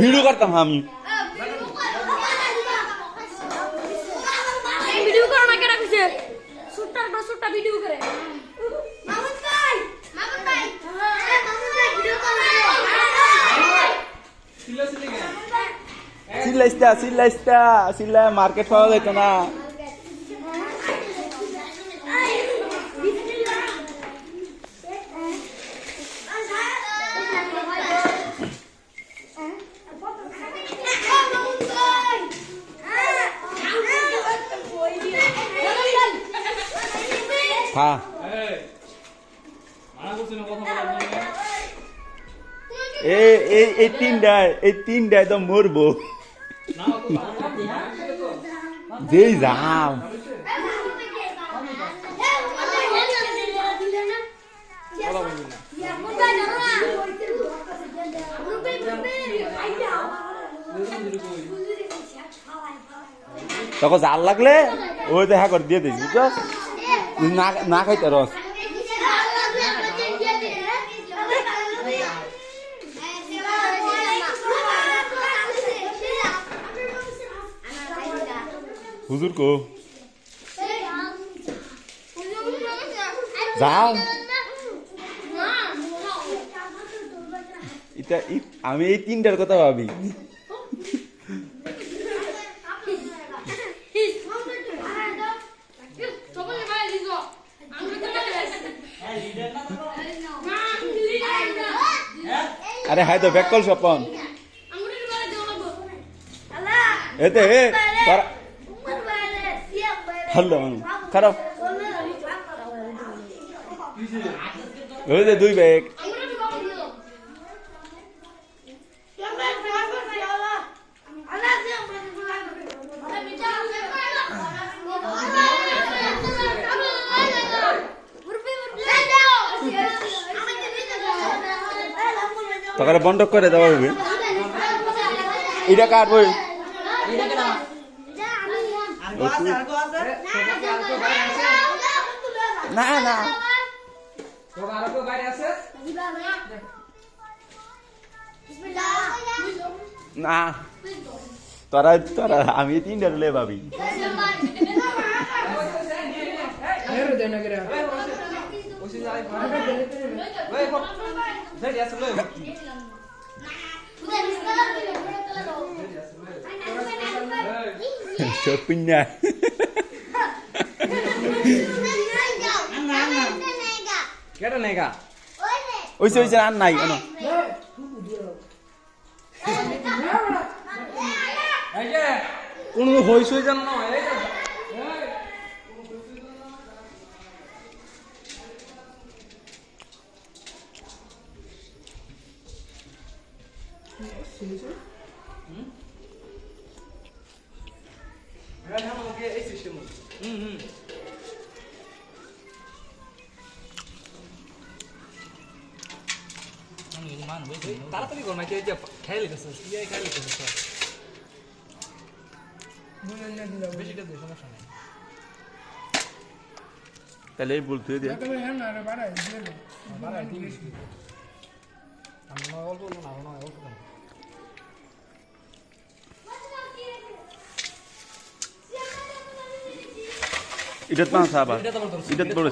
Video করতাম আমি video করো না কেন কিছু সুটটা ভিডিও করে মামুন ভাই ভিডিও করো সিল্লা মার্কেট পাওয়া যাইতো না হ্যাঁ এই তিনটায় তো মরবো যেই যাম তখন জাল লাগলে ওই দেখা করে দিয়ে দিস বুঝছো না খাইতে রস হুজুর কো যাও এটা আমি এই তিনটার কথা ভাবি আরে হাই তো ব্যাক কল স্বপন এতে হ্যালো খারাপ ওই যে দুই ব্যাগ তখন বন্ধ করে দেওয়া হবে এটা কার বই না না না তোরা তোরা আমি তিনটা লে ভাবি Shoppingnya. Kira nega. Oi sih an naik ano. Aja. Kono hoi soi jan na. তাড়াতাড়ি কর মাইকে যে খাই লিখছ ইয়ে খাই লিখছ বেশিটা দে সমস্যা নাই তাহলে বলতে দে বাড়াই দিস আমি অল্প না অল্প না এটা তো সাবা এটা তো বড়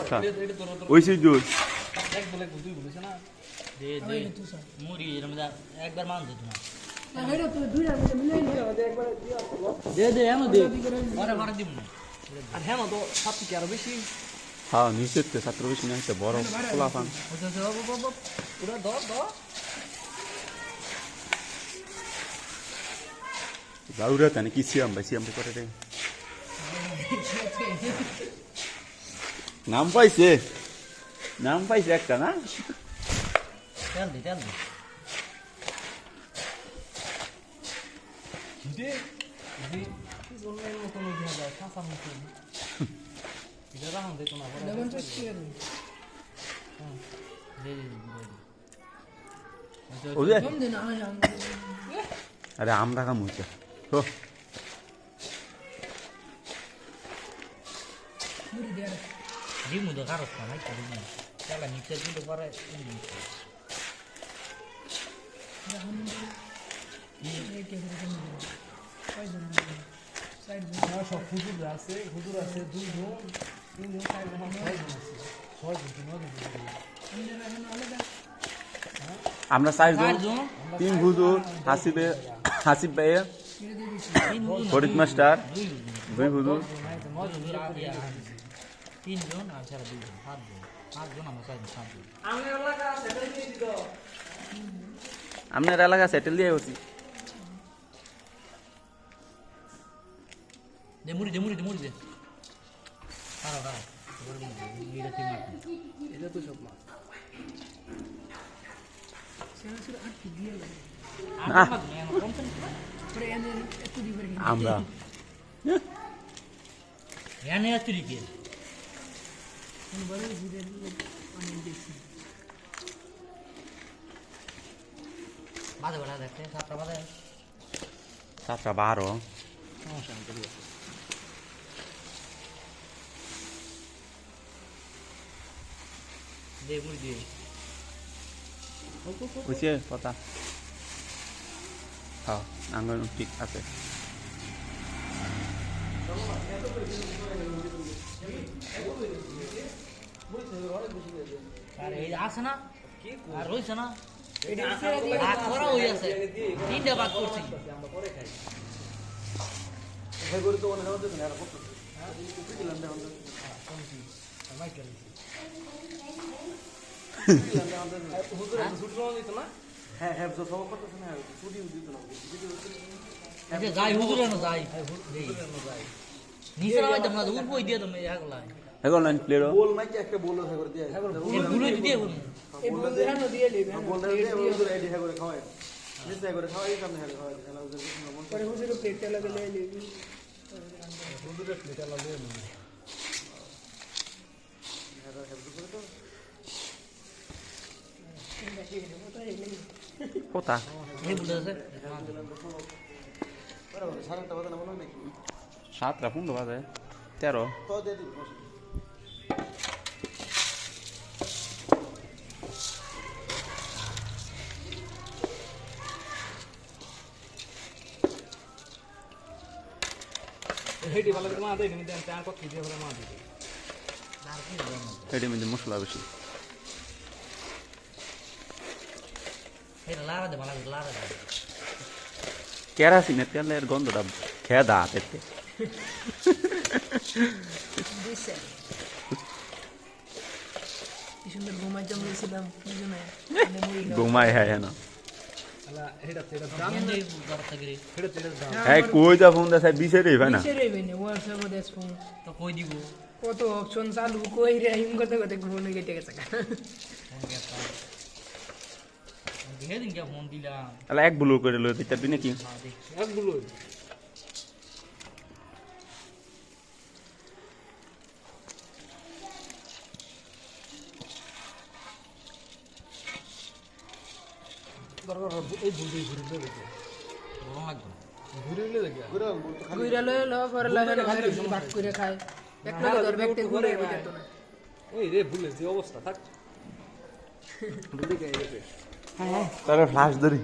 ওই সেই জোর এক বলে দুই বলেছ না দে মুড়ি এরম একবার মান দে তোমার দে এমন দে মারা দিব না আর হ্যাঁ তো সব কি আরো বেশি হ্যাঁ নিশ্চিত ছাত্র বেশি না একটা বড় খোলাফান পুরো দ যাউরা তানে কি সিয়াম ভাই সিয়াম করে রে নাম পাইছে একটা না তেল দে দে কি জন্মের মতো নদী হবে কাঁচা মতো এটা রাখুন দেখো না লেমন টেস্ট করে দিন ওরে আরে আমরা কাম হচ্ছে তো ডিমু তো কারো না ডিমু চালা মিক্সার কিন্তু পরে সব হুজুর আছে 2 জন 3 জন 4 জন 6 জন আছে 6 জন 9 জন আমরা 4 জন চারজন 3 হুজুর হাসিব ভাই ফরিদ মাস্টার 2 হুজুর 3 জন আর ছাড়া 2 জন 7 জন 8 জন আমরা 6 জন 7 জন আপনার এলাকা সেটেল দিয়ে হচ্ছি দে মুড়ি দে দাঁড়াও এটা তুই মার এটা তো সব মাছ আমরা এনে আসছিলি কে বাজে বেলা দেখতে 7টা বাজে 7:12 দে মুড়ি দে বুঝছে কথা হ্যাঁ আঙ্গুল ঠিক আছে আর এই আছে না আর রইছে না ভাগ করা হই আছে 3টা ভাগ করছি আচ্ছা যাই হুজুরে না যাই নিচে নামাই দাম না উপরে দিয়ে দাম এগুলা এখন লাইন প্লেয়ার बोल मैं क्या একটা বল আছে করে দিয়ে এ গুলো দিয়ে বল এই বল দেখানো দিয়ে নেবে বল দিয়ে ওদের আইডি হ্যাঁ করে খাওয়ায় নিশ্চয় করে খাওয়াই কাম হ্যাঁ খাওয়াই খেলা ওদের পরে হুজুর প্লেটটা লাগে নেবে ওদের প্লেটা লাগে কথা এই বলতে আছে সাড়ে 8টা বাজে না মনে হয় নাকি 7টা 15 বাজে 13 তো দিয়ে দিবি হেডি ভালো করে মা দেই নি দেন চার পক্ষে দিয়ে ভরে মা দিই এটার মধ্যে মশলা বেশি এটা লারা দে ভালো লারা দে কেরাসিনের তেলের গন্ধটা খেয়ে দা পেতে দিছে কি সুন্দর ঘুমাই জমেছিলাম কি জানে ঘুমাই হ্যাঁ না আলা এটা দাম এনে করতে গরি এটা দাম হ্যাঁ কই যা ফোন দেয় বিছে রে ভাই না সেরে বেনে WhatsApp দেস ফোন তো কই দিব কত অপশন চালু কই রে হিম করতে করতে ঘুমনে কেটে গেছে ফোন কেটা দিয়ে দিন কে ফোন দিলাম তাহলে এক ব্লু করে লই দিতে দিনে কি একগুলো দরকার এই বুলদি ঘুরে দেখে বড় লাগবে ঘুরে দেখে ঘুরে বল তো ঘুরে লো পরে লাগে খালি ভাগ করে খায় এক লাগে ধর ব্যক্তি ঘুরে তো না ওই রে ভুলে যে অবস্থা থাক বুলদি কে গেছে তাহলে ফ্লাশ ধরি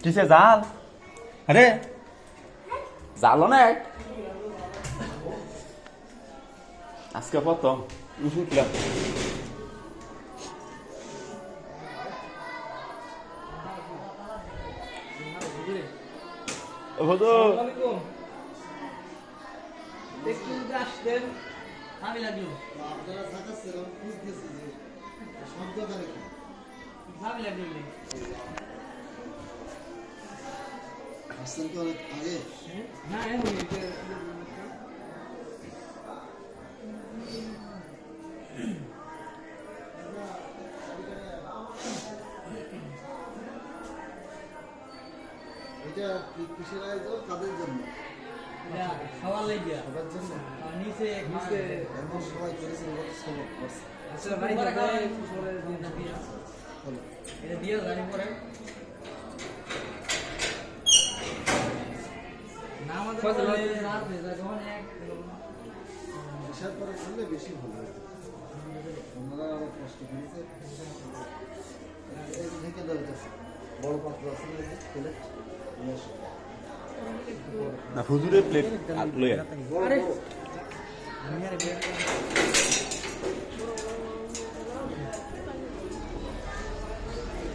কিসে জাল আরে জাল অনেক আজকে প্রথম উঠলাম একটু আসতেন আমি লাগলো আপনারা থাকাছে রং খুঁজ দিয়েছে যে শব্দ করে কি আমি লাগলো আসছেন তো অনেক আগে না এখন এটা কিসের আয়োজন কাদের জন্য সবার লাগিয়া সবার জন্য নিচে এমন সবাই করেছেন কত সবক করছে আচ্ছা ভাই ভাই পরে দিন দিয়ে হলো এটা দিয়ে জানি পরে না আমাদের রাত হয়ে যায় যখন এক হিসাব করে করলে বেশি ভালো হতো ওনারা আবার কষ্ট করেছে এই থেকে দরকার বড় পাত্র আছে না প্লেট না হুজুরের প্লেট লইয়া আরে বড়